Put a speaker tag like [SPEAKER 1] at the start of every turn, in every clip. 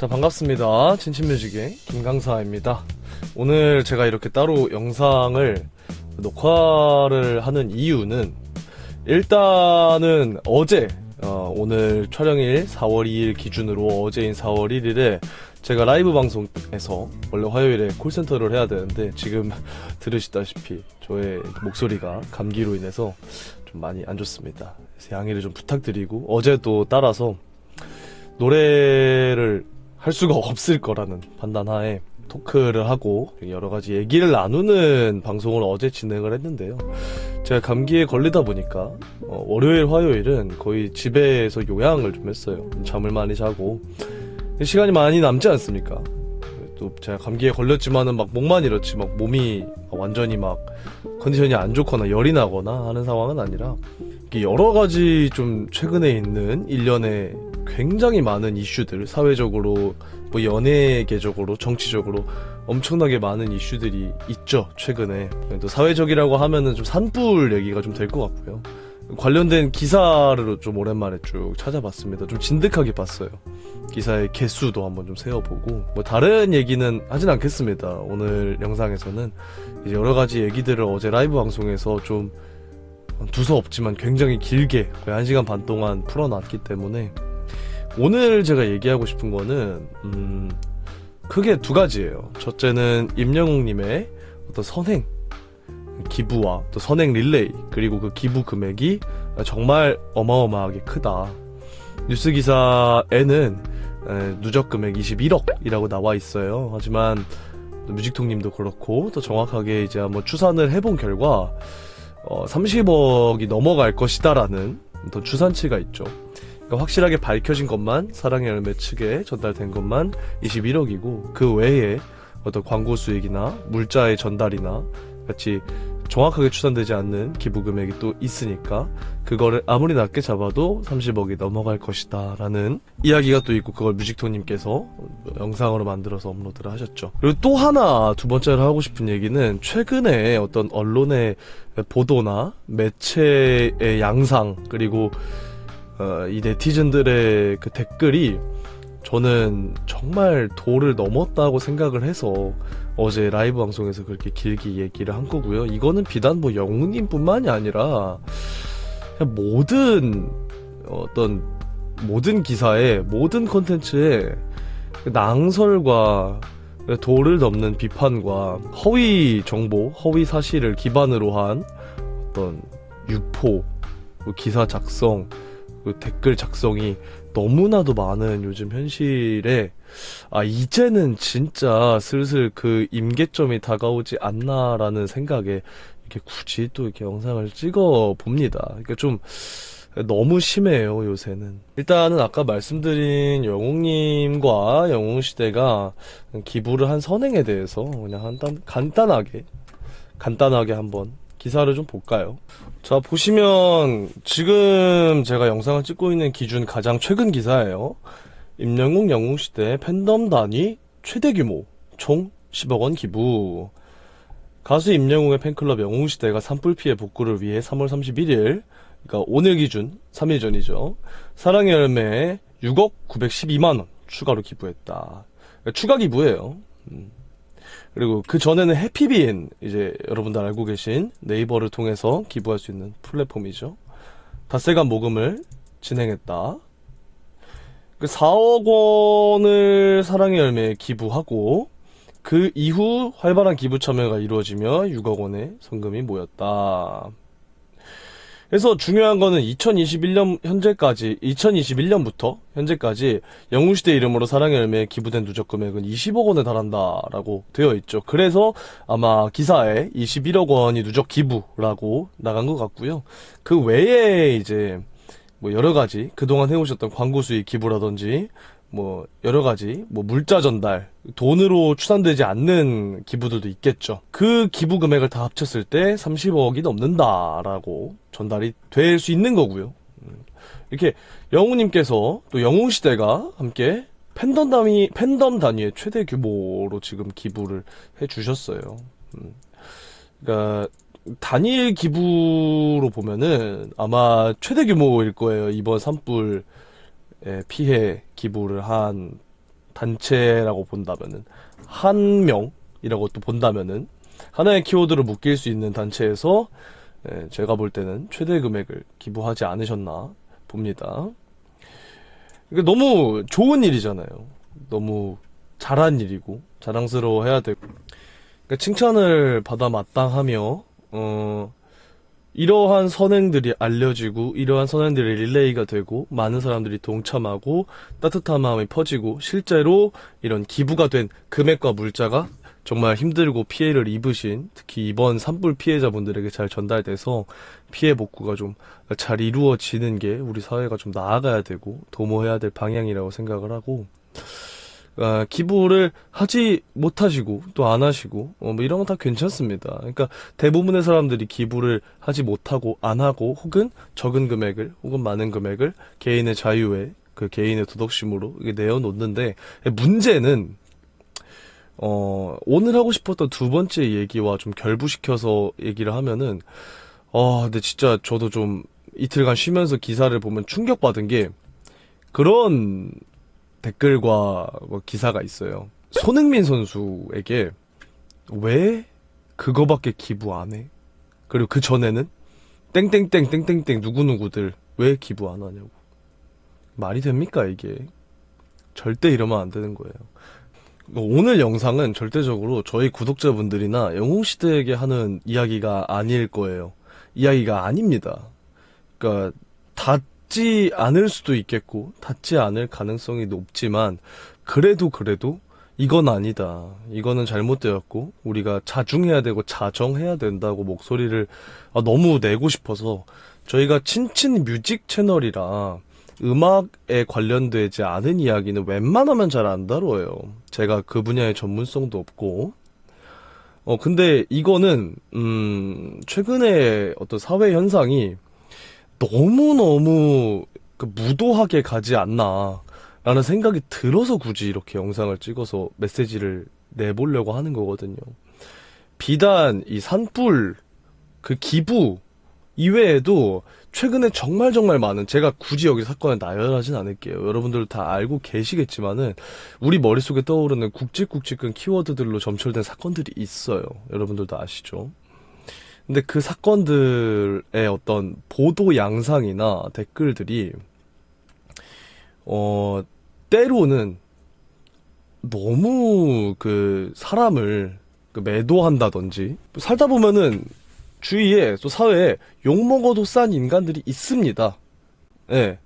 [SPEAKER 1] 자, 반갑습니다. 진친뮤직의 김강사입니다. 오늘 제가 이렇게 따로 영상을 녹화를 하는 이유는 일단은 어제 오늘 촬영일 4월 2일 기준으로 어제인 4월 1일에 제가 라이브 방송에서 원래 화요일에 콜센터를 해야 되는데 지금 들으시다시피 저의 목소리가 감기로 인해서 좀 많이 안 좋습니다. 그래서 양해를 좀 부탁드리고 어제도 따라서 노래를 할 수가 없을 거라는 판단하에 토크를 하고 여러가지 얘기를 나누는 방송을 어제 진행을 했는데요. 제가 감기에 걸리다 보니까 월요일 화요일은 거의 집에서 요양을 좀 했어요. 잠을 많이 자고 시간이 많이 남지 않습니까? 또 제가 감기에 걸렸지만은 막 목만 이렇지 막 몸이 완전히 막 컨디션이 안 좋거나 열이 나거나 하는 상황은 아니라 여러가지 좀 최근에 있는 일련의 굉장히 많은 이슈들, 사회적으로 뭐 연예계적으로 정치적으로 엄청나게 많은 이슈들이 있죠. 최근에 또 사회적이라고 하면은 좀 산불 얘기가 좀 될 것 같고요. 관련된 기사를 좀 오랜만에 쭉 찾아봤습니다. 좀 진득하게 봤어요. 기사의 개수도 한번 좀 세어보고 뭐 다른 얘기는 하진 않겠습니다. 오늘 영상에서는 이제 여러 가지 얘기들을 어제 라이브 방송에서 좀 두서없지만 굉장히 길게 거의 1시간 반 동안 풀어놨기 때문에 오늘 제가 얘기하고 싶은 거는 크게 두 가지예요. 첫째는 임영웅님의 어떤 선행 기부와 또 선행 릴레이, 그리고 그 기부 금액이 정말 어마어마하게 크다. 뉴스 기사에는 누적 금액 21억이라고 나와 있어요. 하지만 뮤직통님도 그렇고 또 정확하게 이제 한번 추산을 해본 결과 30억이 넘어갈 것이다라는 어떤 추산치가 있죠. 그러니까 확실하게 밝혀진 것만, 사랑의 열매 측에 전달된 것만 21억이고 그 외에 어떤 광고 수익이나 물자의 전달이나 같이 정확하게 추산되지 않는 기부 금액이 또 있으니까 그거를 아무리 낮게 잡아도 30억이 넘어갈 것이다 라는 이야기가 또 있고, 그걸 뮤직토님께서 영상으로 만들어서 업로드를 하셨죠. 그리고 또 하나 두 번째로 하고 싶은 얘기는 최근에 어떤 언론의 보도나 매체의 양상, 그리고 이 네티즌들의 그 댓글이 저는 정말 도를 넘었다고 생각을 해서 어제 라이브 방송에서 그렇게 길게 얘기를 한 거고요. 이거는 비단 뭐 영웅님 뿐만이 아니라 그냥 모든 기사에, 모든 콘텐츠에 낭설과 도를 넘는 비판과 허위 정보, 허위 사실을 기반으로 한 어떤 유포, 기사 작성, 댓글 작성이 너무나도 많은 요즘 현실에 이제는 진짜 슬슬 그 임계점이 다가오지 않나라는 생각에 이렇게 굳이 또 이렇게 영상을 찍어 봅니다. 그러니까 좀 너무 심해요, 요새는. 일단은 아까 말씀드린 영웅님과 영웅시대가 기부를 한 선행에 대해서 그냥 간단하게 한번 기사를 좀 볼까요? 자, 보시면 지금 제가 영상을 찍고 있는 기준 가장 최근 기사예요. 임영웅 영웅시대 팬덤 단위 최대 규모 총 10억 원 기부. 가수 임영웅의 팬클럽 영웅시대가 산불 피해 복구를 위해 3월 31일, 그러니까 오늘 기준 3일 전이죠, 사랑의 열매에 6억 912만 원 추가로 기부했다. 그러니까 추가 기부예요. 그리고 그 전에는 해피비인, 이제 여러분들 알고 계신 네이버를 통해서 기부할 수 있는 플랫폼이죠. 닷새간 모금을 진행했다. 4억 원을 사랑의 열매에 기부하고 그 이후 활발한 기부 참여가 이루어지며 6억 원의 성금이 모였다. 그래서 중요한 거는 2021년부터 현재까지 영웅시대 이름으로 사랑의 열매에 기부된 누적 금액은 20억 원에 달한다라고 되어 있죠. 그래서 아마 기사에 21억 원이 누적 기부라고 나간 것 같고요. 그 외에 이제 뭐 여러 가지 그동안 해오셨던 광고 수익 기부라든지 뭐 여러 가지 뭐 물자 전달, 돈으로 추산되지 않는 기부들도 있겠죠. 그 기부 금액을 다 합쳤을 때 30억이 넘는다라고 전달이 될 수 있는 거고요. 이렇게 영웅님께서 또 영웅시대가 함께 팬덤 단위의 최대 규모로 지금 기부를 해주셨어요. 그러니까 단일 기부로 보면은 아마 최대 규모일 거예요. 이번 산불 피해 기부를 한 단체라고 본다면은, 한 명이라고 또 본다면은, 하나의 키워드로 묶일 수 있는 단체에서 제가 볼 때는 최대 금액을 기부하지 않으셨나 봅니다. 이게 너무 좋은 일이잖아요. 너무 잘한 일이고 자랑스러워 해야 되고, 그러니까 칭찬을 받아 마땅하며 이러한 선행들이 알려지고 이러한 선행들이 릴레이가 되고 많은 사람들이 동참하고 따뜻한 마음이 퍼지고 실제로 이런 기부가 된 금액과 물자가 정말 힘들고 피해를 입으신, 특히 이번 산불 피해자분들에게 잘 전달돼서 피해 복구가 좀 잘 이루어지는 게 우리 사회가 좀 나아가야 되고 도모해야 될 방향이라고 생각을 하고, 기부를 하지 못하시고 또 안 하시고 뭐 이런 건 다 괜찮습니다. 그러니까 대부분의 사람들이 기부를 하지 못하고 안 하고 혹은 적은 금액을 혹은 많은 금액을 개인의 자유에 그 개인의 도덕심으로 이게 내어놓는데, 문제는 오늘 하고 싶었던 두 번째 얘기와 좀 결부시켜서 얘기를 하면은, 근데 진짜 저도 좀 이틀간 쉬면서 기사를 보면 충격받은 게 그런 댓글과 뭐 기사가 있어요. 손흥민 선수에게 왜 그거밖에 기부 안 해? 그리고 그 전에는 땡땡땡 땡땡땡 누구누구들 왜 기부 안 하냐고. 말이 됩니까 이게? 절대 이러면 안 되는 거예요. 오늘 영상은 절대적으로 저희 구독자분들이나 영웅시대에게 하는 이야기가 아닐 거예요. 이야기가 아닙니다. 그러니까 닿지 않을 수도 있겠고 닿지 않을 가능성이 높지만, 그래도 이건 아니다, 이거는 잘못되었고 우리가 자중해야 되고 자정해야 된다고 목소리를 너무 내고 싶어서, 저희가 친친 뮤직 채널이라 음악에 관련되지 않은 이야기는 웬만하면 잘 안 다뤄요. 제가 그 분야의 전문성도 없고. 근데 이거는 최근에 어떤 사회 현상이 너무너무 무도하게 가지 않나 라는 생각이 들어서 굳이 이렇게 영상을 찍어서 메시지를 내보려고 하는 거거든요. 비단 이 산불 그 기부 이외에도 최근에 정말 많은, 제가 굳이 여기 사건을 나열하진 않을게요. 여러분들 다 알고 계시겠지만은 우리 머릿속에 떠오르는 굵직굵직한 키워드들로 점철된 사건들이 있어요. 여러분들도 아시죠? 근데 그 사건들의 어떤 보도 양상이나 댓글들이 때로는 너무 사람을 매도한다든지, 살다 보면은 주위에 또 사회에 욕먹어도 싼 인간들이 있습니다. 예.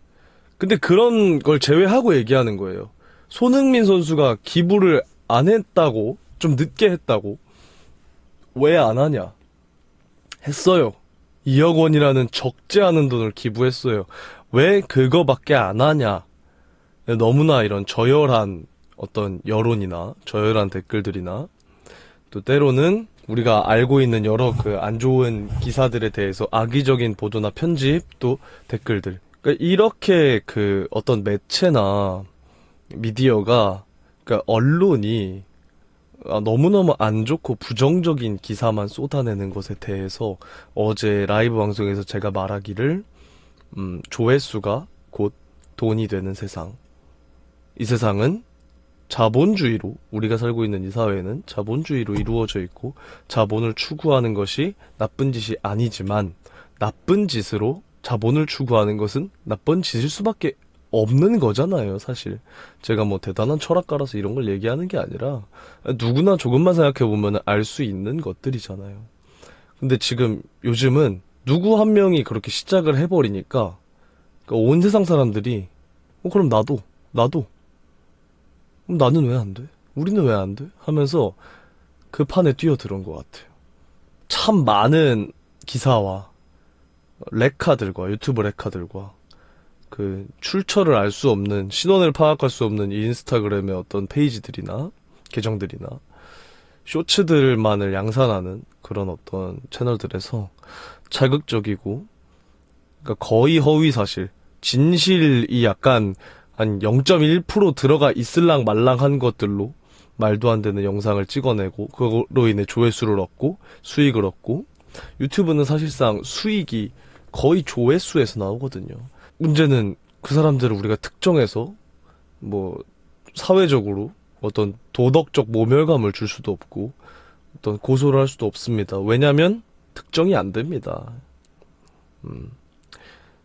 [SPEAKER 1] 근데 그런 걸 제외하고 얘기하는 거예요. 손흥민 선수가 기부를 안 했다고, 좀 늦게 했다고, 왜 안 하냐? 했어요. 2억 원이라는 적지 않은 돈을 기부했어요. 왜 그거밖에 안 하냐? 너무나 이런 저열한 어떤 여론이나 저열한 댓글들이나, 또 때로는 우리가 알고 있는 여러 안 좋은 기사들에 대해서 악의적인 보도나 편집, 또 댓글들. 그러니까 이렇게 어떤 매체나 미디어가, 그러니까 언론이 너무너무 안 좋고 부정적인 기사만 쏟아내는 것에 대해서 어제 라이브 방송에서 제가 말하기를, 조회수가 곧 돈이 되는 세상. 이 세상은 자본주의로, 우리가 살고 있는 이 사회는 자본주의로 이루어져 있고 자본을 추구하는 것이 나쁜 짓이 아니지만, 나쁜 짓으로 자본을 추구하는 것은 나쁜 짓일 수밖에 없는 거잖아요, 사실. 제가 뭐 대단한 철학가라서 이런 걸 얘기하는 게 아니라 누구나 조금만 생각해보면 알 수 있는 것들이잖아요. 근데 지금 요즘은 누구 한 명이 그렇게 시작을 해버리니까 온 세상 사람들이 그럼 나도 그럼 나는 왜 안 돼? 우리는 왜 안 돼? 하면서 그 판에 뛰어들은 것 같아요. 참 많은 기사와 레카들과 유튜브 레카들과 출처를 알 수 없는, 신원을 파악할 수 없는 인스타그램의 어떤 페이지들이나 계정들이나 쇼츠들만을 양산하는 그런 어떤 채널들에서 자극적이고, 그러니까 거의 허위사실, 진실이 약간 한 0.1% 들어가 있을랑 말랑한 것들로 말도 안 되는 영상을 찍어내고 그걸로 인해 조회수를 얻고 수익을 얻고, 유튜브는 사실상 수익이 거의 조회수에서 나오거든요. 문제는 그 사람들을 우리가 특정해서 뭐 사회적으로 어떤 도덕적 모멸감을 줄 수도 없고 어떤 고소를 할 수도 없습니다. 왜냐면 특정이 안 됩니다.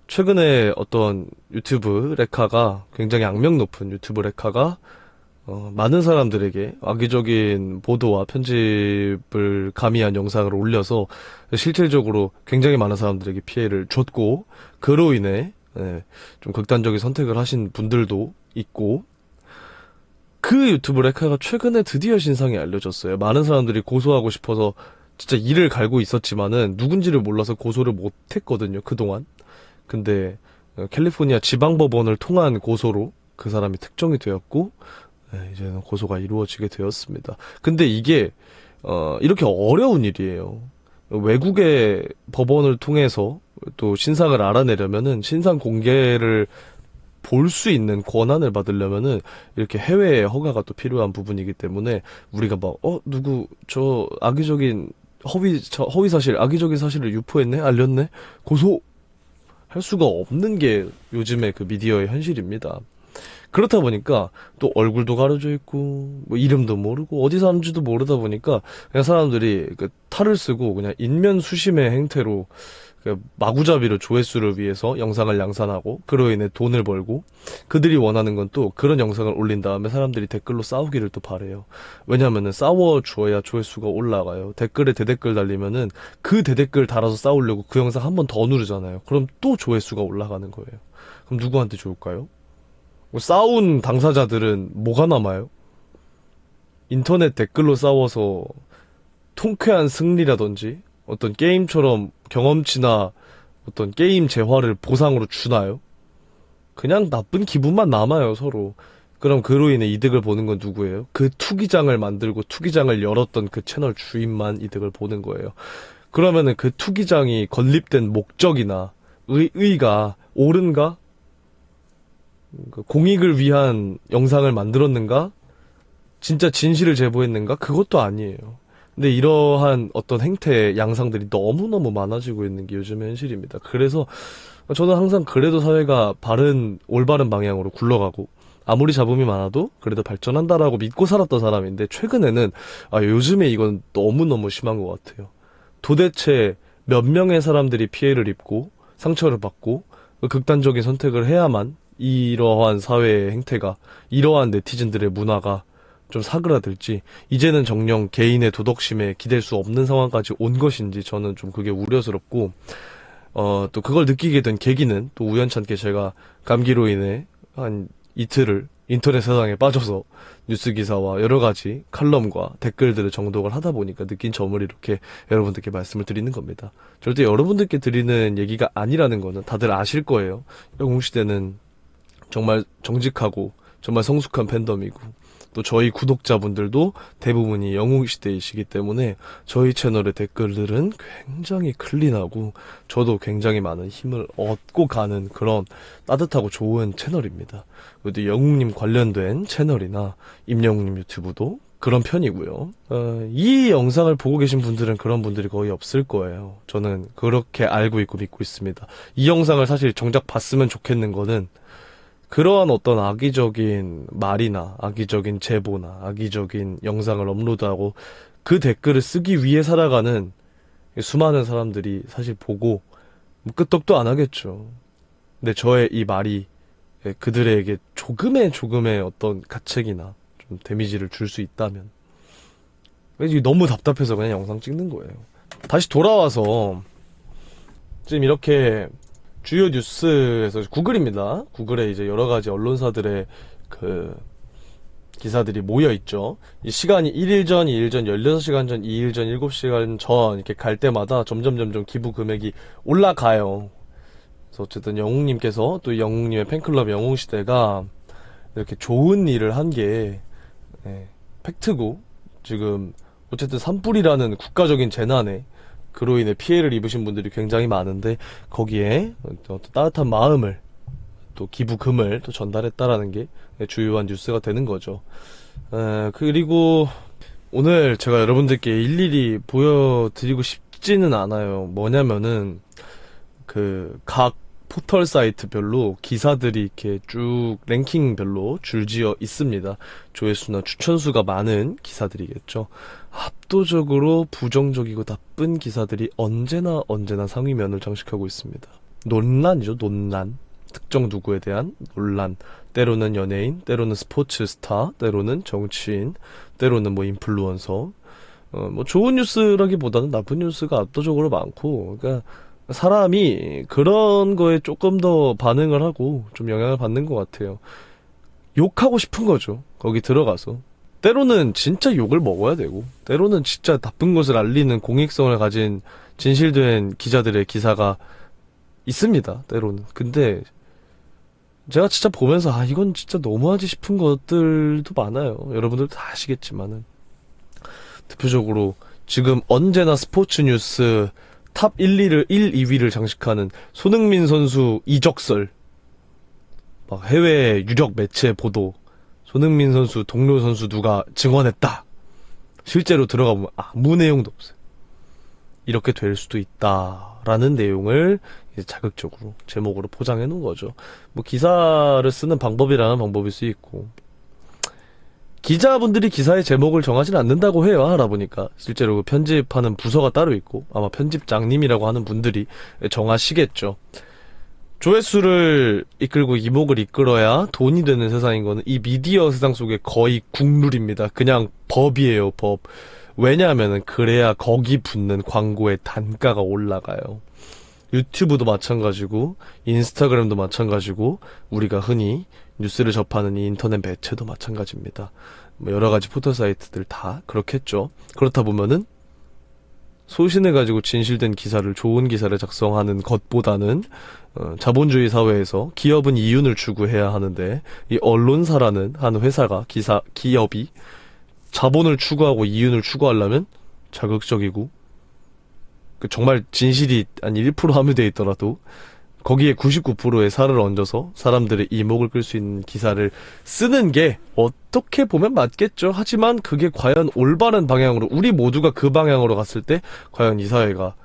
[SPEAKER 1] 최근에 어떤 유튜브 레카가 굉장히 악명 높은 유튜브 레카가 많은 사람들에게 악의적인 보도와 편집을 가미한 영상을 올려서 실질적으로 굉장히 많은 사람들에게 피해를 줬고 그로 인해 좀 극단적인 선택을 하신 분들도 있고 그 유튜브 레카가 최근에 드디어 신상이 알려졌어요. 많은 사람들이 고소하고 싶어서 진짜 이를 갈고 있었지만은 누군지를 몰라서 고소를 못했거든요, 그동안. 근데 캘리포니아 지방법원을 통한 고소로 그 사람이 특정이 되었고 이제는 고소가 이루어지게 되었습니다. 근데 이게 이렇게 어려운 일이에요. 외국의 법원을 통해서 또 신상을 알아내려면은 신상 공개를 볼 수 있는 권한을 받으려면은 이렇게 해외의 허가가 또 필요한 부분이기 때문에 우리가 막 누구 저 악의적인 허위 사실 악의적인 사실을 유포했네 알렸네 고소 할 수가 없는 게 요즘의 그 미디어의 현실입니다. 그렇다 보니까 또 얼굴도 가려져 있고 뭐 이름도 모르고 어디 사는지도 모르다 보니까 그냥 사람들이 그 탈을 쓰고 그냥 인면 수심의 행태로 그 마구잡이로 조회수를 위해서 영상을 양산하고 그로 인해 돈을 벌고 그들이 원하는 건 또 그런 영상을 올린 다음에 사람들이 댓글로 싸우기를 또 바래요. 왜냐면은 싸워줘야 조회수가 올라가요. 댓글에 대댓글 달리면은 그 대댓글 달아서 싸우려고 그 영상 한 번 더 누르잖아요. 그럼 또 조회수가 올라가는 거예요. 그럼 누구한테 좋을까요? 싸운 당사자들은 뭐가 남아요? 인터넷 댓글로 싸워서 통쾌한 승리라든지 어떤 게임처럼 경험치나 어떤 게임 재화를 보상으로 주나요? 그냥 나쁜 기분만 남아요, 서로. 그럼 그로 인해 이득을 보는 건 누구예요? 그 투기장을 만들고 투기장을 열었던 그 채널 주인만 이득을 보는 거예요. 그러면은 그 투기장이 건립된 목적이나 의가 옳은가? 그 공익을 위한 영상을 만들었는가? 진짜 진실을 제보했는가? 그것도 아니에요. 근데 이러한 어떤 행태의 양상들이 너무너무 많아지고 있는 게 요즘의 현실입니다. 그래서 저는 항상 그래도 사회가 올바른 방향으로 굴러가고 아무리 잡음이 많아도 그래도 발전한다라고 믿고 살았던 사람인데 최근에는 요즘에 이건 너무너무 심한 것 같아요. 도대체 몇 명의 사람들이 피해를 입고 상처를 받고 극단적인 선택을 해야만 이러한 사회의 행태가 이러한 네티즌들의 문화가 좀 사그라들지 이제는 정녕 개인의 도덕심에 기댈 수 없는 상황까지 온 것인지 저는 좀 그게 우려스럽고 또 그걸 느끼게 된 계기는 또 우연찮게 제가 감기로 인해 한 이틀을 인터넷 세상에 빠져서 뉴스 기사와 여러 가지 칼럼과 댓글들을 정독을 하다 보니까 느낀 점을 이렇게 여러분들께 말씀을 드리는 겁니다. 절대 여러분들께 드리는 얘기가 아니라는 거는 다들 아실 거예요. 영웅시대는 정말 정직하고 정말 성숙한 팬덤이고 또 저희 구독자분들도 대부분이 영웅시대이시기 때문에 저희 채널의 댓글들은 굉장히 클린하고 저도 굉장히 많은 힘을 얻고 가는 그런 따뜻하고 좋은 채널입니다. 그래도 영웅님 관련된 채널이나 임영웅님 유튜브도 그런 편이고요. 이 영상을 보고 계신 분들은 그런 분들이 거의 없을 거예요. 저는 그렇게 알고 있고 믿고 있습니다. 이 영상을 사실 정작 봤으면 좋겠는 거는 그러한 어떤 악의적인 말이나 악의적인 제보나 악의적인 영상을 업로드하고 그 댓글을 쓰기 위해 살아가는 수많은 사람들이 사실 보고 뭐 끄떡도 안 하겠죠. 근데 저의 이 말이 그들에게 조금의 어떤 가책이나 좀 데미지를 줄 수 있다면 너무 답답해서 그냥 영상 찍는 거예요. 다시 돌아와서 지금 이렇게 주요 뉴스에서 구글입니다. 구글에 이제 여러 가지 언론사들의 그 기사들이 모여 있죠. 이 시간이 1일 전, 2일 전, 16시간 전, 2일 전, 7시간 전 이렇게 갈 때마다 점점 기부 금액이 올라가요. 그래서 어쨌든 영웅님께서 또 영웅님의 팬클럽 영웅시대가 이렇게 좋은 일을 한 게 팩트고 지금 어쨌든 산불이라는 국가적인 재난에 그로 인해 피해를 입으신 분들이 굉장히 많은데 거기에 또 따뜻한 마음을 또 기부금을 또 전달했다라는 게 주요한 뉴스가 되는 거죠. 그리고 오늘 제가 여러분들께 일일이 보여드리고 싶지는 않아요. 뭐냐면은 그 각 포털 사이트별로 기사들이 이렇게 쭉 랭킹별로 줄지어 있습니다. 조회수나 추천수가 많은 기사들이겠죠. 압도적으로 부정적이고 나쁜 기사들이 언제나 상위면을 장식하고 있습니다. 논란이죠, 논란. 특정 누구에 대한 논란. 때로는 연예인, 때로는 스포츠 스타, 때로는 정치인, 때로는 뭐 인플루언서. 뭐 좋은 뉴스라기보다는 나쁜 뉴스가 압도적으로 많고, 그러니까 사람이 그런 거에 조금 더 반응을 하고 좀 영향을 받는 것 같아요. 욕하고 싶은 거죠. 거기 들어가서. 때로는 진짜 욕을 먹어야 되고, 때로는 진짜 나쁜 것을 알리는 공익성을 가진 진실된 기자들의 기사가 있습니다. 때로는. 근데 제가 진짜 보면서 이건 진짜 너무하지 싶은 것들도 많아요. 여러분들 다 아시겠지만은. 대표적으로 지금 언제나 스포츠 뉴스 탑 1, 2위를 장식하는 손흥민 선수 이적설, 막 해외 유력 매체 보도, 손흥민 선수 동료 선수 누가 증언했다. 실제로 들어가 보면 아무 내용도 없어요. 이렇게 될 수도 있다라는 내용을 이제 자극적으로 제목으로 포장해 놓은 거죠. 뭐 기사를 쓰는 방법이라는 방법일 수 있고, 기자분들이 기사의 제목을 정하지는 않는다고 해요. 알아보니까 실제로 그 편집하는 부서가 따로 있고, 아마 편집장님이라고 하는 분들이 정하시겠죠. 조회수를 이끌고 이목을 이끌어야 돈이 되는 세상인 거는 이 미디어 세상 속에 거의 국룰입니다. 그냥 법이에요, 법. 왜냐하면은 그래야 거기 붙는 광고의 단가가 올라가요. 유튜브도 마찬가지고, 인스타그램도 마찬가지고, 우리가 흔히 뉴스를 접하는 이 인터넷 매체도 마찬가지입니다. 뭐 여러 가지 포털 사이트들 다 그렇겠죠. 그렇다 보면은 소신을 가지고 진실된 기사를, 좋은 기사를 작성하는 것보다는 자본주의 사회에서 기업은 이윤을 추구해야 하는데, 이 언론사라는 한 회사가, 기업이 자본을 추구하고 이윤을 추구하려면 자극적이고, 정말 진실이 한 1% 함유되어 있더라도 거기에 99%의 살을 얹어서 사람들의 이목을 끌 수 있는 기사를 쓰는 게 어떻게 보면 맞겠죠. 하지만 그게 과연 올바른 방향으로, 우리 모두가 그 방향으로 갔을 때 과연 이 사회가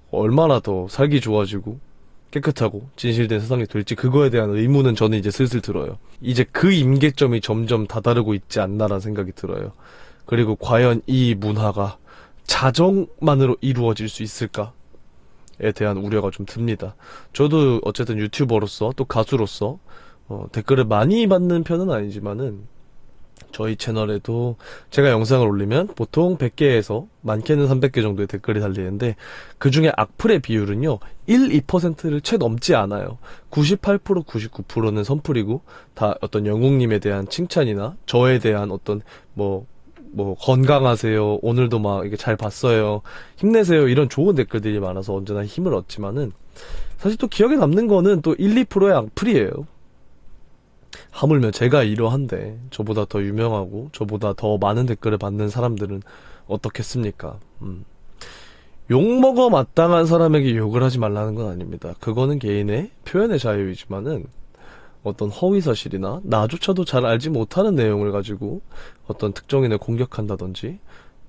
[SPEAKER 1] 얼마나 더 살기 좋아지고 깨끗하고 진실된 세상이 될지, 그거에 대한 의문은 저는 이제 슬슬 들어요. 이제 그 임계점이 점점 다다르고 있지 않나라는 생각이 들어요. 그리고 과연 이 문화가 자정만으로 이루어질 수 있을까에 대한 우려가 좀 듭니다. 저도 어쨌든 유튜버로서 또 가수로서 댓글을 많이 받는 편은 아니지만은, 저희 채널에도 제가 영상을 올리면 보통 100개에서 많게는 300개 정도의 댓글이 달리는데, 그 중에 악플의 비율은요 1, 2%를 채 넘지 않아요. 98%, 99%는 선플이고, 다 어떤 영웅님에 대한 칭찬이나 저에 대한 어떤 뭐 건강하세요, 오늘도 막 이게 잘 봤어요, 힘내세요, 이런 좋은 댓글들이 많아서 언제나 힘을 얻지만은, 사실 또 기억에 남는 거는 또 1, 2%의 악플이에요. 하물며 제가 이러한데 저보다 더 유명하고 저보다 더 많은 댓글을 받는 사람들은 어떻겠습니까? 욕먹어 마땅한 사람에게 욕을 하지 말라는 건 아닙니다. 그거는 개인의 표현의 자유이지만은, 어떤 허위사실이나 나조차도 잘 알지 못하는 내용을 가지고 어떤 특정인을 공격한다든지,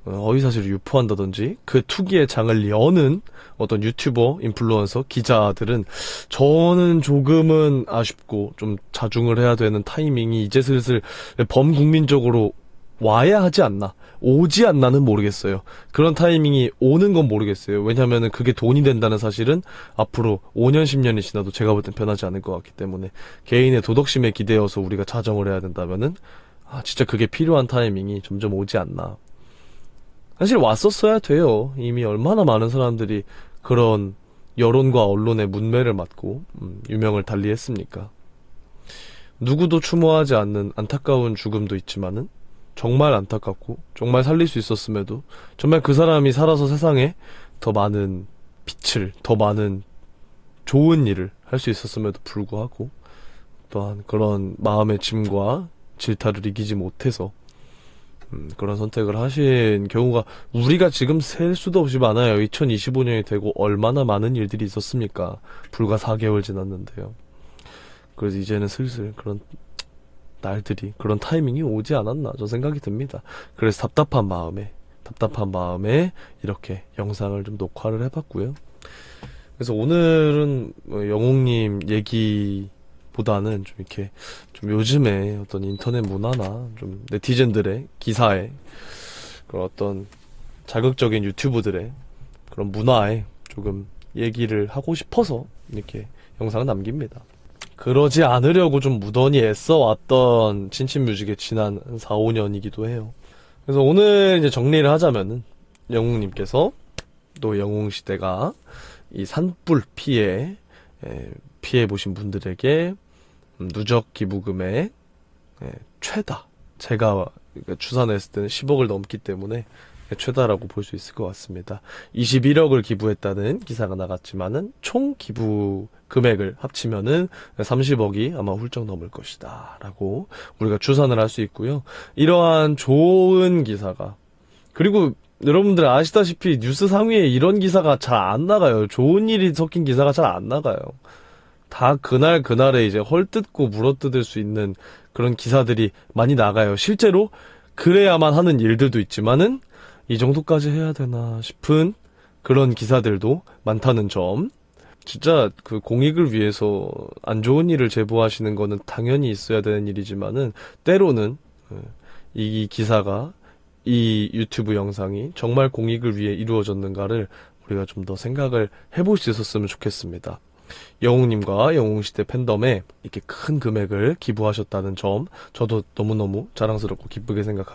[SPEAKER 1] 허위사실을 유포한다든지, 그 투기의 장을 여는 어떤 유튜버, 인플루언서, 기자들은 저는 조금은 아쉽고 좀 자중을 해야 되는 타이밍이 이제 슬슬 범국민적으로 와야 하지 않나, 오지 않나는 모르겠어요. 그런 타이밍이 오는 건 모르겠어요. 왜냐면은 그게 돈이 된다는 사실은 앞으로 5년 10년이 지나도 제가 볼 땐 변하지 않을 것 같기 때문에, 개인의 도덕심에 기대어서 우리가 자정을 해야 된다면은 진짜 그게 필요한 타이밍이 점점 오지 않나. 사실 왔었어야 돼요. 이미 얼마나 많은 사람들이 그런 여론과 언론의 문매를 맞고 유명을 달리했습니까. 누구도 추모하지 않는 안타까운 죽음도 있지만은, 정말 안타깝고 정말 살릴 수 있었음에도, 정말 그 사람이 살아서 세상에 더 많은 빛을, 더 많은 좋은 일을 할 수 있었음에도 불구하고, 또한 그런 마음의 짐과 질타를 이기지 못해서 그런 선택을 하신 경우가 우리가 지금 셀 수도 없이 많아요. 2025년이 되고 얼마나 많은 일들이 있었습니까? 불과 4개월 지났는데요. 그래서 이제는 슬슬 그런 날들이, 그런 타이밍이 오지 않았나, 저 생각이 듭니다. 그래서 답답한 마음에 이렇게 영상을 좀 녹화를 해봤고요. 그래서 오늘은 영웅님 얘기보다는 좀 이렇게 좀 요즘에 어떤 인터넷 문화나 좀 네티즌들의 기사에 그런 어떤 자극적인 유튜브들의 그런 문화에 조금 얘기를 하고 싶어서 이렇게 영상을 남깁니다. 그러지 않으려고 좀 무던히 애써왔던 친친뮤직의 지난 4, 5년이기도 해요. 그래서 오늘 이제 정리를 하자면은 영웅님께서 또 영웅시대가 이 산불 피해 보신 분들에게 누적 기부금의 최다, 제가 추산했을 때는 10억을 넘기 때문에 최다라고 볼 수 있을 것 같습니다. 21억을 기부했다는 기사가 나갔지만은 총 기부 금액을 합치면은 30억이 아마 훌쩍 넘을 것이다 라고 우리가 추산을 할 수 있고요. 이러한 좋은 기사가, 그리고 여러분들 아시다시피 뉴스 상위에 이런 기사가 잘 안 나가요. 좋은 일이 섞인 기사가 잘 안 나가요. 다 그날 그날에 이제 헐뜯고 물어뜯을 수 있는 그런 기사들이 많이 나가요. 실제로 그래야만 하는 일들도 있지만은 이 정도까지 해야 되나 싶은 그런 기사들도 많다는 점. 진짜 그 공익을 위해서 안 좋은 일을 제보하시는 거는 당연히 있어야 되는 일이지만은 때로는 이 기사가, 이 유튜브 영상이 정말 공익을 위해 이루어졌는가를 우리가 좀 더 생각을 해볼 수 있었으면 좋겠습니다. 영웅님과 영웅시대 팬덤에 이렇게 큰 금액을 기부하셨다는 점, 저도 너무너무 자랑스럽고 기쁘게 생각합니다.